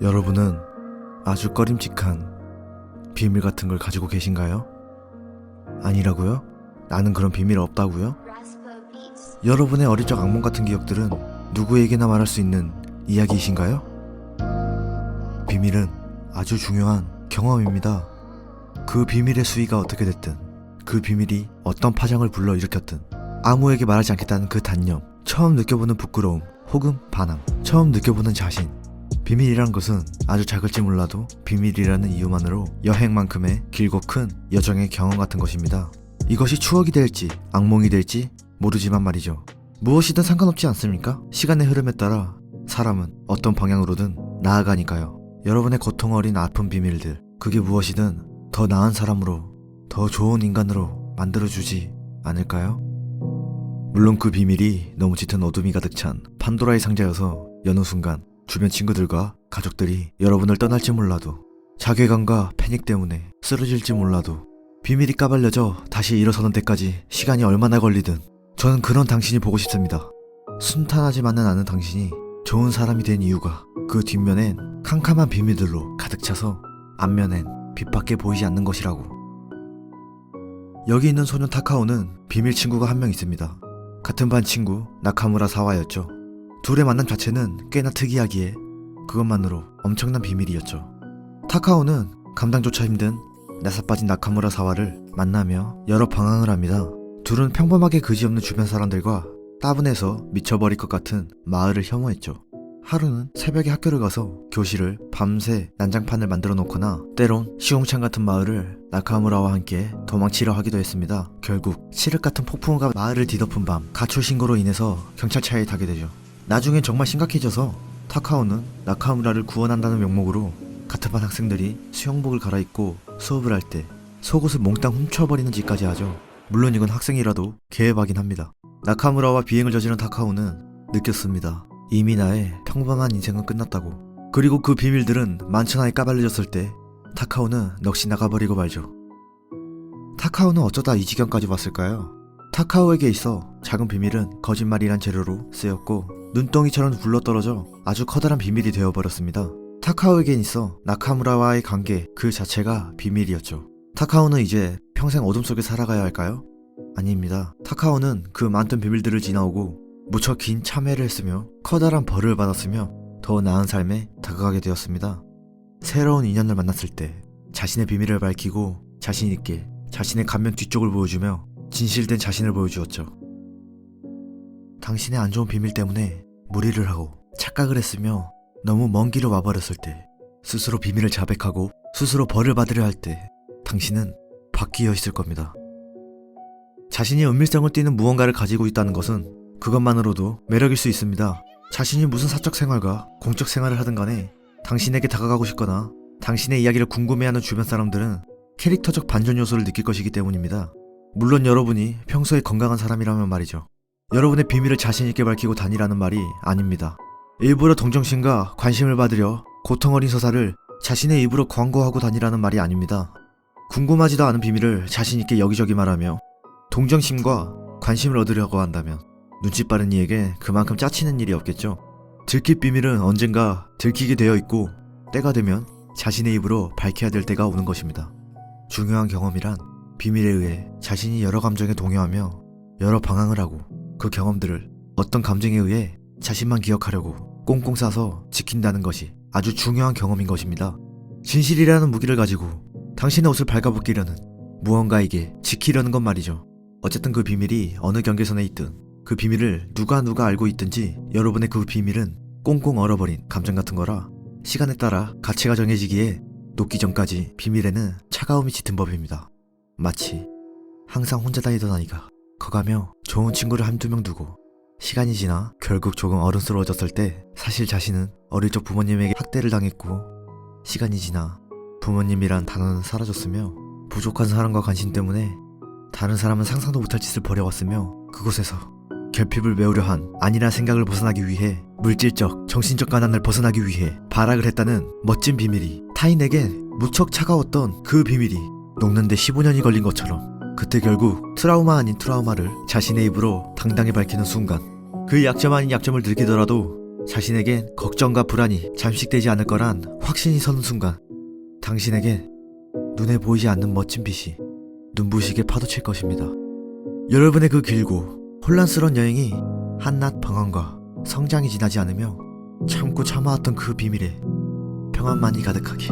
여러분은 아주 꺼림칙한 비밀 같은 걸 가지고 계신가요? 아니라고요? 나는 그런 비밀 없다고요? 여러분의 어릴 적 악몽 같은 기억들은 누구에게나 말할 수 있는 이야기이신가요? 비밀은 아주 중요한 경험입니다. 그 비밀의 수위가 어떻게 됐든, 그 비밀이 어떤 파장을 불러일으켰든, 아무에게 말하지 않겠다는 그 단념, 처음 느껴보는 부끄러움 혹은 반항, 처음 느껴보는 자신. 비밀이란 것은 아주 작을지 몰라도 비밀이라는 이유만으로 여행만큼의 길고 큰 여정의 경험 같은 것입니다. 이것이 추억이 될지 악몽이 될지 모르지만 말이죠. 무엇이든 상관없지 않습니까? 시간의 흐름에 따라 사람은 어떤 방향으로든 나아가니까요. 여러분의 고통 어린 아픈 비밀들, 그게 무엇이든 더 나은 사람으로, 더 좋은 인간으로 만들어주지 않을까요? 물론 그 비밀이 너무 짙은 어둠이 가득 찬 판도라의 상자여서 여느 순간 주변 친구들과 가족들이 여러분을 떠날지 몰라도, 자괴감과 패닉 때문에 쓰러질지 몰라도, 비밀이 까발려져 다시 일어서는 데까지 시간이 얼마나 걸리든 저는 그런 당신이 보고 싶습니다. 순탄하지만은 않은 당신이 좋은 사람이 된 이유가 그 뒷면엔 캄캄한 비밀들로 가득 차서 앞면엔 빛밖에 보이지 않는 것이라고. 여기 있는 소년 타카오는 비밀 친구가 한 명 있습니다. 같은 반 친구 나카무라 사와였죠. 둘의 만남 자체는 꽤나 특이하기에 그것만으로 엄청난 비밀이었죠. 타카오는 감당조차 힘든 나사빠진 나카무라 사와를 만나며 여러 방황을 합니다. 둘은 평범하게 그지없는 주변 사람들과 따분해서 미쳐버릴 것 같은 마을을 혐오했죠. 하루는 새벽에 학교를 가서 교실을 밤새 난장판을 만들어 놓거나 때론 시궁창 같은 마을을 나카무라와 함께 도망치려 하기도 했습니다. 결국 칠흑 같은 폭풍우가 마을을 뒤덮은 밤 가출 신고로 인해서 경찰차에 타게 되죠. 나중엔 정말 심각해져서 타카오는 나카무라를 구원한다는 명목으로 같은 반 학생들이 수영복을 갈아입고 수업을 할 때 속옷을 몽땅 훔쳐버리는 짓까지 하죠. 물론 이건 학생이라도 개해바긴 합니다. 나카무라와 비행을 저지른 타카오는 느꼈습니다. 이미 나의 평범한 인생은 끝났다고. 그리고 그 비밀들은 만천하에 까발려졌을 때 타카오는 넋이 나가버리고 말죠. 타카오는 어쩌다 이 지경까지 왔을까요? 타카오에게 있어 작은 비밀은 거짓말이란 재료로 쓰였고 눈덩이처럼 굴러떨어져 아주 커다란 비밀이 되어버렸습니다. 타카오에겐 있어 나카무라와의 관계 그 자체가 비밀이었죠. 타카오는 이제 평생 어둠 속에 살아가야 할까요? 아닙니다. 타카오는 그 많던 비밀들을 지나오고 무척 긴 참회를 했으며 커다란 벌을 받았으며 더 나은 삶에 다가가게 되었습니다. 새로운 인연을 만났을 때 자신의 비밀을 밝히고 자신있게 자신의 감면 뒤쪽을 보여주며 진실된 자신을 보여주었죠. 당신의 안 좋은 비밀 때문에 무리를 하고 착각을 했으며 너무 먼 길을 와버렸을 때, 스스로 비밀을 자백하고 스스로 벌을 받으려 할 때 당신은 바뀌어 있을 겁니다. 자신이 은밀성을 띠는 무언가를 가지고 있다는 것은 그것만으로도 매력일 수 있습니다. 자신이 무슨 사적 생활과 공적 생활을 하든 간에 당신에게 다가가고 싶거나 당신의 이야기를 궁금해하는 주변 사람들은 캐릭터적 반전 요소를 느낄 것이기 때문입니다. 물론 여러분이 평소에 건강한 사람이라면 말이죠. 여러분의 비밀을 자신있게 밝히고 다니라는 말이 아닙니다. 일부러 동정심과 관심을 받으려 고통 어린 서사를 자신의 입으로 광고하고 다니라는 말이 아닙니다. 궁금하지도 않은 비밀을 자신있게 여기저기 말하며 동정심과 관심을 얻으려고 한다면 눈치 빠른 이에게 그만큼 짜치는 일이 없겠죠. 들킬 비밀은 언젠가 들키게 되어 있고 때가 되면 자신의 입으로 밝혀야 될 때가 오는 것입니다. 중요한 경험이란 비밀에 의해 자신이 여러 감정에 동요하며 여러 방황을 하고 그 경험들을 어떤 감정에 의해 자신만 기억하려고 꽁꽁 싸서 지킨다는 것이 아주 중요한 경험인 것입니다. 진실이라는 무기를 가지고 당신의 옷을 발가벗기려는 무언가에게 지키려는 것 말이죠. 어쨌든 그 비밀이 어느 경계선에 있든 그 비밀을 누가 알고 있든지 여러분의 그 비밀은 꽁꽁 얼어버린 감정 같은 거라 시간에 따라 가치가 정해지기에 녹기 전까지 비밀에는 차가움이 짙은 법입니다. 마치 항상 혼자 다니던 아이가 커가며 좋은 친구를 한두 명 두고 시간이 지나 결국 조금 어른스러워졌을 때 사실 자신은 어릴 적 부모님에게 학대를 당했고 시간이 지나 부모님이란 단어는 사라졌으며 부족한 사랑과 관심 때문에 다른 사람은 상상도 못할 짓을 벌여왔으며 그곳에서 결핍을 메우려 한 아니란 생각을 벗어나기 위해 물질적, 정신적 가난을 벗어나기 위해 발악을 했다는 멋진 비밀이 타인에게 무척 차가웠던 그 비밀이 녹는데 15년이 걸린 것처럼 그때 결국 트라우마 아닌 트라우마를 자신의 입으로 당당히 밝히는 순간 그 약점 아닌 약점을 들키더라도 자신에겐 걱정과 불안이 잠식되지 않을 거란 확신이 서는 순간 당신에겐 눈에 보이지 않는 멋진 빛이 눈부시게 파도칠 것입니다. 여러분의 그 길고 혼란스러운 여행이 한낱 방황과 성장이 지나지 않으며 참고 참아왔던 그 비밀에 평안만이 가득하게.